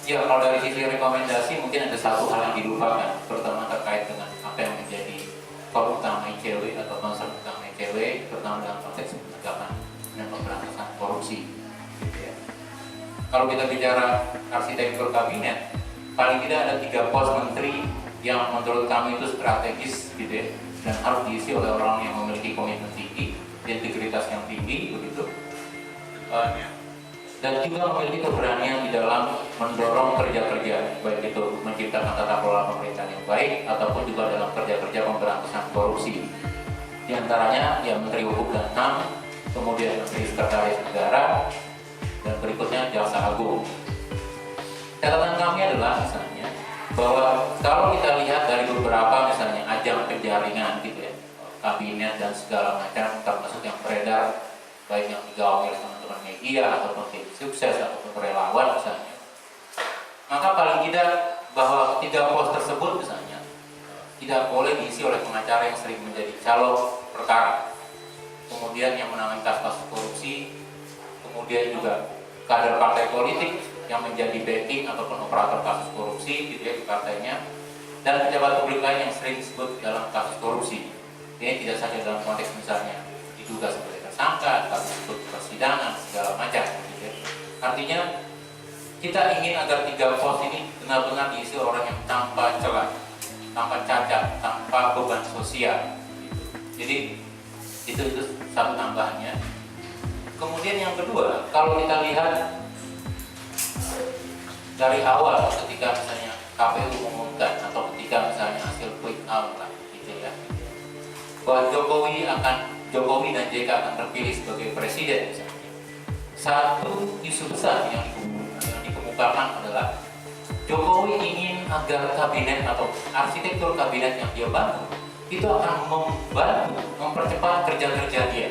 Ya kalau dari sisi rekomendasi mungkin ada satu hal yang dilupakan, terutama terkait dengan apa yang menjadi core utama ICW atau concern utama ICW, terutama dalam konteks penegakan dan pemberantasan korupsi. Gitu ya. Kalau kita bicara arsitektur kabinet, paling tidak ada 3 pos menteri yang menurut kami itu strategis, gitu ya, dan harus diisi oleh orang yang memiliki komitmen tinggi, integritas yang tinggi, begitu. Dan juga memiliki keberanian di dalam mendorong kerja-kerja, baik itu menciptakan tata kelola pemerintahan yang baik ataupun juga dalam kerja-kerja pemberantasan korupsi. Di antaranya ya Menteri Hukum dan HAM, kemudian Menteri Sekretaris Negara, dan berikutnya Jaksa Agung. Catatan kami adalah misalnya bahwa kalau kita lihat dari beberapa misalnya ajang penjaringan gitu ya, kabinet dan segala macam termasuk yang beredar baik yang digawangi oleh teman-teman media ataupun tim sukses ataupun relawan misalnya, maka paling tidak bahwa 3 pos tersebut misalnya tidak boleh diisi oleh pengacara yang sering menjadi calo perkara, kemudian yang menangani kasus korupsi, kemudian juga kader partai politik yang menjadi backing ataupun operator kasus korupsi gitu ya di partainya, dan pejabat publik lain yang sering disebut dalam kasus korupsi. Ini tidak saja dalam konteks misalnya diduga sebagai tersangka, kasus ikut persidangan segala macam gitu ya. Artinya kita ingin agar 3 pos ini benar-benar diisi orang yang tanpa celah, tanpa cacat, tanpa beban sosial gitu. Jadi itu satu tambahannya. Kemudian yang kedua, kalau kita lihat dari awal ketika misalnya KPU mengumumkan atau ketika misalnya hasil quick count lah gitu ya, bahwa Jokowi dan JK akan terpilih sebagai presiden misalnya. Satu isu besar yang dikemukakan adalah Jokowi ingin agar kabinet atau arsitektur kabinet yang dia bangun itu akan membantu mempercepat kerja-kerja dia.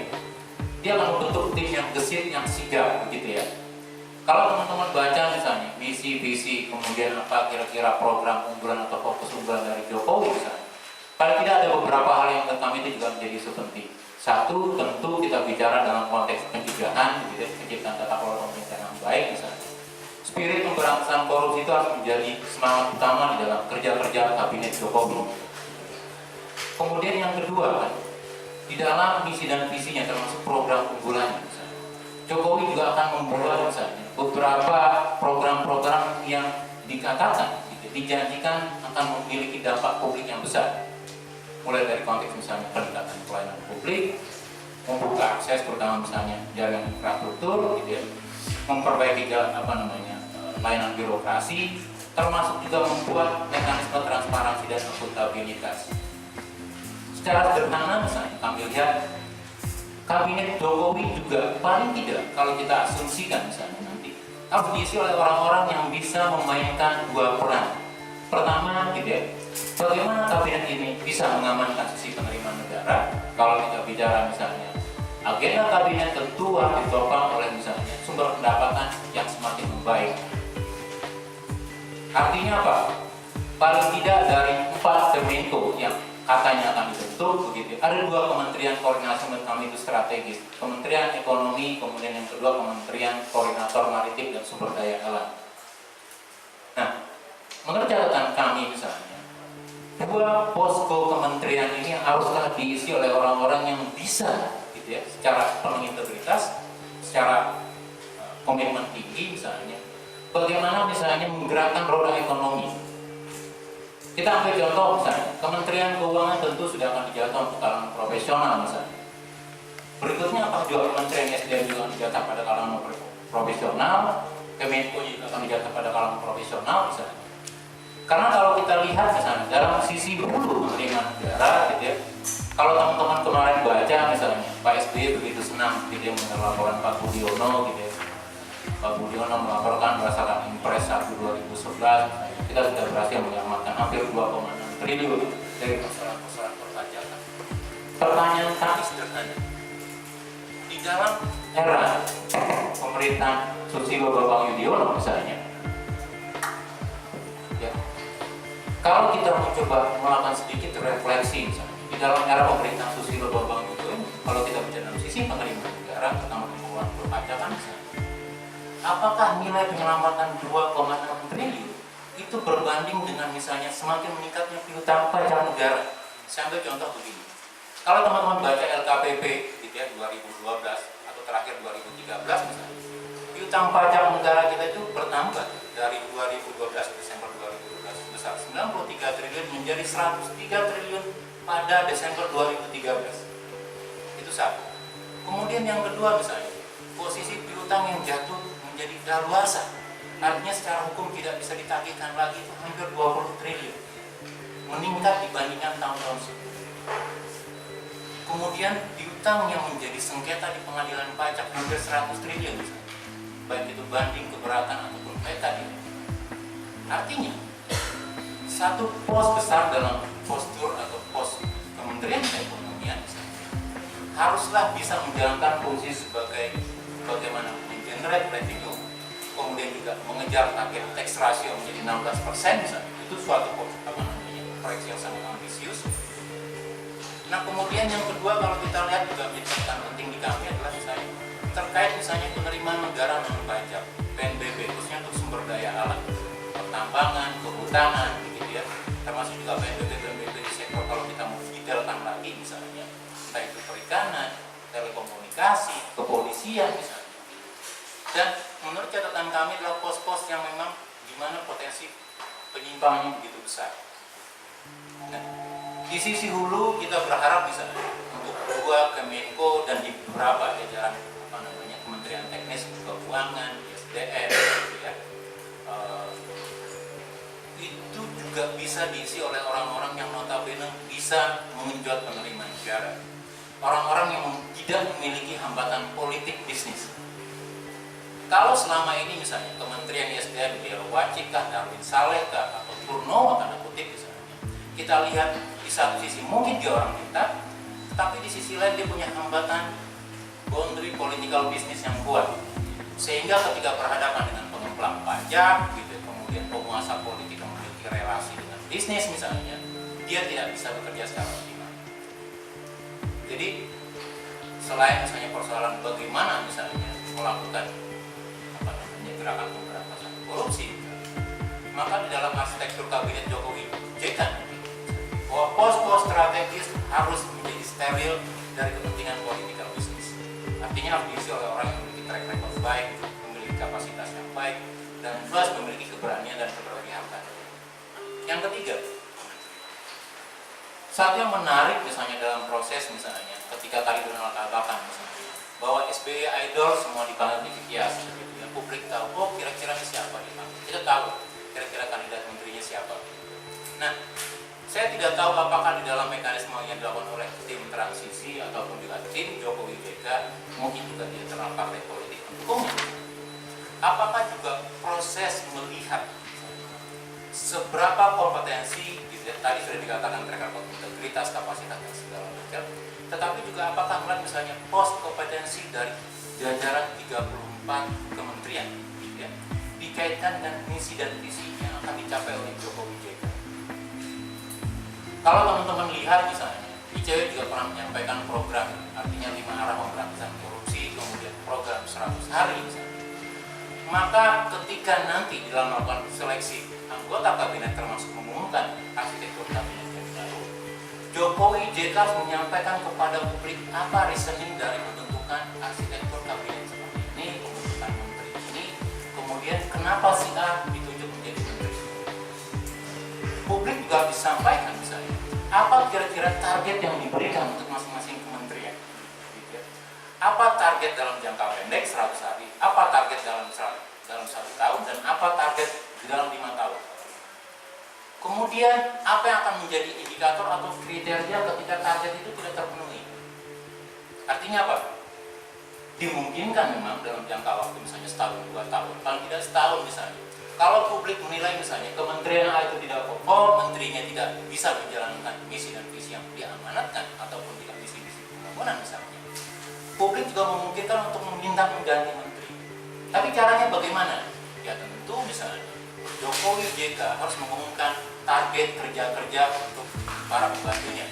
Dia akan membentuk tim yang gesit, yang sigap begitu ya. Kalau teman-teman baca misalnya misi, visi, kemudian apa kira-kira program unggulan atau fokus unggulan dari Jokowi misalnya, paling tidak ada beberapa hal yang menurut kami itu juga menjadi isu penting. Satu, tentu kita bicara dalam konteks pencegahan, gitu, penciptaan tata kelola pemerintahan yang baik misalnya. Spirit pemberantasan korupsi itu harus menjadi semangat utama di dalam kerja-kerja kabinet Jokowi. Kemudian yang kedua, di dalam misi dan visinya termasuk program unggulannya misalnya, Jokowi juga akan membuat misalnya beberapa program-program yang dikatakan, gitu, dijanjikan akan memiliki dampak publik yang besar. Mulai dari konteks misalnya peningkatan pelayanan publik, membuka akses terutama misalnya jalan infrastruktur, gitu ya, memperbaiki layanan birokrasi, termasuk juga membuat mekanisme transparansi dan akuntabilitas. Secara sederhana misalnya kami lihat kabinet Jokowi juga paling tidak kalau kita asumsikan misalnya nanti harus diisi oleh orang-orang yang bisa memainkan 2 peran. Pertama, gitu ya, bagaimana kabinet ini bisa mengamankan sisi penerimaan negara. Kalau kita bicara misalnya agenda kabinet tentu harus ditopang oleh misalnya sumber pendapatan yang semakin membaik. Artinya apa? Paling tidak dari 4 Kemenko yang katanya akan dibentuk begitu. Ada 2 kementerian koordinasi menurut kami itu strategis. Kementerian Ekonomi, kemudian yang kedua Kementerian Koordinator Maritim dan Sumber Daya Alam. Nah, menurut catatan kami misalnya, 2 posko kementerian ini haruslah diisi oleh orang-orang yang bisa gitu ya, secara penuh integritas, secara komitmen tinggi misalnya. Bagaimana misalnya menggerakkan roda ekonomi. Kita ambil contoh misalnya, Kementerian Keuangan tentu sudah akan dijatah untuk kalangan profesional misalnya. Berikutnya apakah juga Kementerian SDM juga akan dijatah pada kalangan profesional, Kemenko juga akan dijatah pada kalangan profesional misalnya. Karena kalau kita lihat misalnya dalam sisi hulu penerimaan negara gitu ya, kalau teman-teman kemarin baca misalnya Pak SBY begitu senang gitu ya mengenai laporan Pak Budiono gitu ya. Pak Budiono melaporkan berdasarkan Impres 1 2011 kita sudah berhasil menyelamatkan hampir 2,6 triliun dari persoalan-persoalan perpajakan. Pertanyaan kami sederhana, di dalam era pemerintahan Susilo Bambang Yudhoyono misalnya, ya, kalau kita mencoba melakukan sedikit refleksi misalnya, di dalam era pemerintahan Susilo Bambang Yudhoyono, kalau kita bicara dalam sisi penerimaan negara, pertama pengeluaran perpajakan misalnya, apakah nilai penyelamatan 2,6 triliun itu berbanding dengan misalnya semakin meningkatnya piutang pajak negara? Saya ambil contoh begini. Kalau teman-teman baca LKPP gitu ya, 2012 atau terakhir 2013 misalnya, piutang pajak negara kita itu bertambah dari 2012 Desember 2012 sebesar 93 triliun menjadi 103 triliun pada Desember 2013. Itu satu. Kemudian yang kedua misalnya, posisi piutang yang jatuh menjadi daluarsa, artinya secara hukum tidak bisa ditagihkan lagi, itu hampir 20 triliun, meningkat dibandingkan tahun-tahun sebelumnya. Kemudian piutang yang menjadi sengketa di pengadilan pajak hampir 100 triliun misalnya, baik itu banding keberatan ataupun peta. Artinya satu pos besar dalam postur atau pos Kementerian Perekonomian haruslah bisa menjalankan fungsi sebagai bagaimana mengenerate revenue, kemudian juga mengejar target tax ratio menjadi 16% misalnya. Itu suatu proyeksi yang sangat ambisius. Nah, kemudian yang kedua, kalau kita lihat juga menjadi catatan penting di kami adalah misalnya terkait misalnya penerimaan negara non pajak PNBP, khususnya untuk sumber daya alam, pertambangan, kehutanan, gitu ya, termasuk juga PNBP di sektor kalau kita mau detailkan lagi misalnya, entah itu perikanan, telekomunikasi, kepolisian misalnya. Dan menurut catatan kami adalah pos-pos yang memang di mana potensi penyimpangannya begitu besar. Nah, di sisi hulu kita berharap misalnya untuk dua Kemenko dan di beberapa jajaran Kementerian Teknis Keuangan, SDM, gitu ya, itu juga bisa diisi oleh orang-orang yang notabene bisa mengenjot penerimaan negara, orang-orang yang tidak memiliki hambatan politik bisnis. Kalau selama ini misalnya Kementerian SDM dia Wacikah, Darwin Salehkah, atau Purnomo tanda kutip misalnya, kita lihat di satu sisi mungkin dia orang pintar, tapi di sisi lain dia punya hambatan boundary political bisnis yang kuat, sehingga ketika berhadapan dengan pengemplang pajak, gitu, kemudian penguasa politik yang memiliki relasi dengan bisnis misalnya, dia tidak bisa bekerja secara optimal. Jadi selain misalnya persoalan bagaimana misalnya melakukan gerakan pemberantasan korupsi, maka di dalam arsitektur kabinet Jokowi JK bahwa pos-pos strategis harus menjadi steril dari kepentingan politikal bisnis. Artinya harus diisi oleh orang yang memiliki track record baik, memiliki kapasitas yang baik, dan plus memiliki keberanian dan keberpihakan. Yang ketiga, satu yang menarik misalnya dalam proses misalnya ketika tadi Donald katakan misalnya bahwa SBY idol semua dipanggil di kias, gitu ya, publik tahu, oh kira-kira siapa dipanggil, kita tahu kira-kira kandidat menterinya siapa. Nah, saya tidak tahu apakah di dalam mekanisme yang dilakukan oleh tim transisi ataupun juga tim Jokowi JK, mungkin juga di internal partai politik pendukungnya, apakah juga proses melihat seberapa kompetensi, gitu ya, tadi sudah dikatakan track record integritas, kapasitas dan segala macam, tetapi juga apakah melihat misalnya pos kompetensi dari jajaran 34 kementerian, gitu ya, dikaitkan dengan misi dan visi yang akan dicapai oleh Jokowi JK. Kalau teman-teman lihat misalnya, ICW juga pernah menyampaikan program, artinya 5 arah pemberantasan korupsi, kemudian program 100 hari misalnya. Maka ketika nanti dalam melakukan seleksi anggota kabinet termasuk mengumumkan arsitektur kabinet yang baru, Jokowi JK menyampaikan kepada publik apa reasoning dari pembentukan arsitektur kabinet seperti ini, pembentukan menteri ini, kemudian kenapa si A ditunjuk menjadi menteri. Publik juga disampaikan misalnya apa kira-kira target yang diberikan untuk masing-masing kementerian, gitu ya. Apa target dalam jangka pendek 100 hari, apa target dalam 1 tahun, dan apa target di dalam 5 tahun. Kemudian apa yang akan menjadi indikator atau kriteria ketika target itu tidak terpenuhi. Artinya apa? Dimungkinkan memang dalam jangka waktu misalnya setahun, 2 tahun, paling tidak setahun misalnya, kalau publik menilai misalnya kementerian A itu tidak perform, menterinya tidak bisa menjalankan misi dan visi yang diamanatkan ataupun tidak visi-visi pembangunan misalnya, publik juga memungkinkan untuk meminta mengganti menteri. Tapi caranya bagaimana? Ya tentu misalnya Jokowi JK harus mengumumkan target kerja-kerja untuk para pembantunya,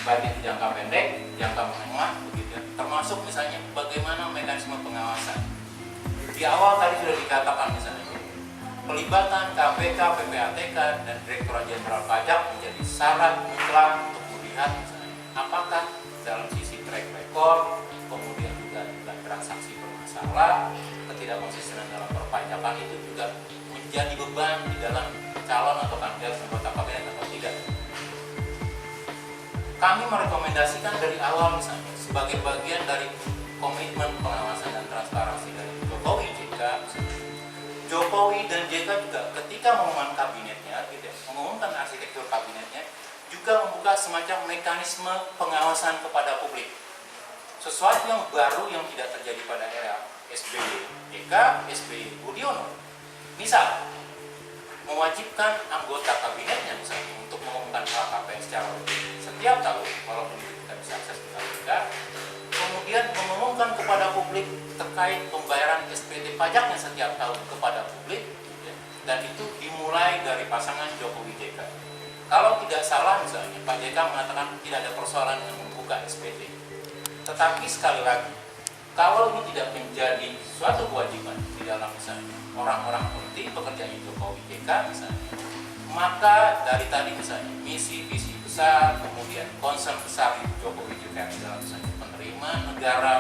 baik itu jangka pendek, jangka menengah, begitu ya. Termasuk misalnya bagaimana mekanisme pengawasan. Di awal tadi sudah dikatakan misalnya, pelibatan KPK, PPATK, dan Direktorat Jenderal Pajak menjadi syarat mutlak untuk melihat misalnya apakah dalam sisi track record, kemudian juga transaksi bermasalah, ketidakkonsistenan dalam perpajakan itu juga menjadi beban di dalam calon atau kandidat anggota kabinet atau tidak. Kami merekomendasikan dari awal misalnya sebagai bagian dari komitmen pengawasan dan transparansi dari Jokowi JK, Jokowi dan JK juga ketika mengumumkan kabinetnya, gitu, mengumumkan arsitektur kabinetnya, juga membuka semacam mekanisme pengawasan kepada publik. Sesuatu yang baru yang tidak terjadi pada era SBY JK, SBY Budiono. Misal, mewajibkan anggota kabinetnya misalnya untuk mengumumkan LHKPN secara rutin setiap tahun, walaupun tidak bisa akses ke KPK. Kemudian mengumumkan kepada publik terkait pembayaran SPT pajaknya setiap tahun kepada publik, ya, dan itu dimulai dari pasangan Jokowi JK. Kalau tidak salah misalnya Pak JK mengatakan tidak ada persoalan dengan membuka SPT. Tetapi sekali lagi, kalau ini tidak menjadi suatu kewajiban di dalam misalnya orang-orang penting pekerjaan Jokowi JK misalnya, maka dari tadi misalnya misi visi besar, kemudian concern besar Jokowi JK di dalam misalnya penerimaan negara,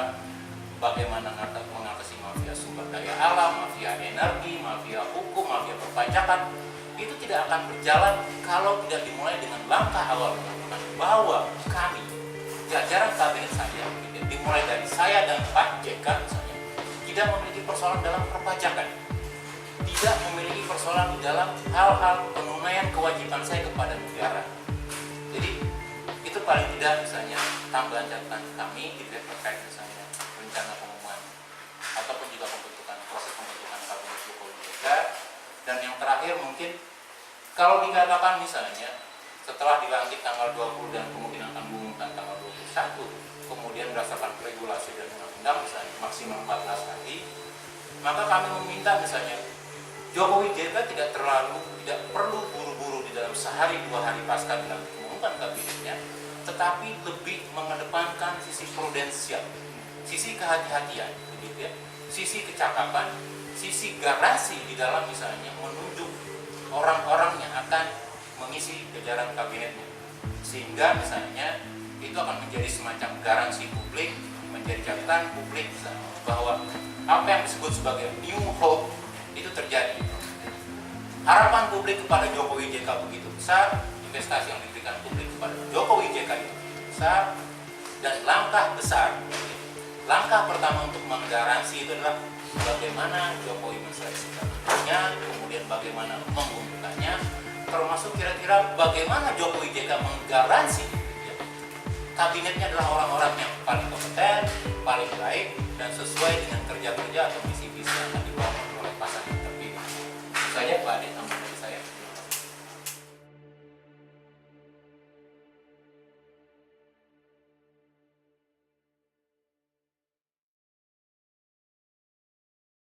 bagaimana mengatasi mafia sumber daya alam, mafia energi, mafia hukum, mafia perpajakan, itu tidak akan berjalan kalau tidak dimulai dengan langkah awal bahwa kami jajaran kabinet saya, dimulai dari saya dan Pak JK misalnya, tidak memiliki persoalan dalam perpajakan, tidak memiliki persoalan di dalam hal-hal penunaian kewajiban saya kepada negara. Jadi itu paling tidak misalnya tambahan catatan kami gitu ya, terkait misalnya rencana pengumuman ataupun juga proses pembentukan kabinet Jokowi JK. Dan yang terakhir mungkin kalau dikatakan misalnya setelah dilantik tanggal 20 dan kemudian akan mengumumkan tanggal 21, kemudian berdasarkan regulasi dan undang-undang misalnya maksimal 14 hari, maka kami meminta misalnya Jokowi JK tidak perlu buru-buru di dalam sehari dua hari pasca dilantik mengumumkan kabinetnya, tetapi lebih mengedepankan sisi prudensial, sisi kehati-hatian, begitu ya, sisi kecakapan, sisi garansi di dalam misalnya menunjuk orang-orang yang akan mengisi jajaran kabinetnya, sehingga misalnya itu akan menjadi semacam garansi publik, menjadi catatan publik misalnya, bahwa apa yang disebut sebagai new hope itu terjadi. Harapan publik kepada Jokowi JK begitu besar, investasi yang diberikan publik kepada Jokowi JK itu besar, dan langkah besar. Langkah pertama untuk menggaransi itu adalah bagaimana Jokowi menseleksikannya, kemudian bagaimana menggunakannya, termasuk kira-kira bagaimana Jokowi JK menggaransi ya, kabinetnya adalah orang-orang yang paling kompeten, paling baik, dan sesuai dengan kerja-kerja atau visi-visi yang akan dibawa oleh pasangan terpilih. Itu saja Pak Ade.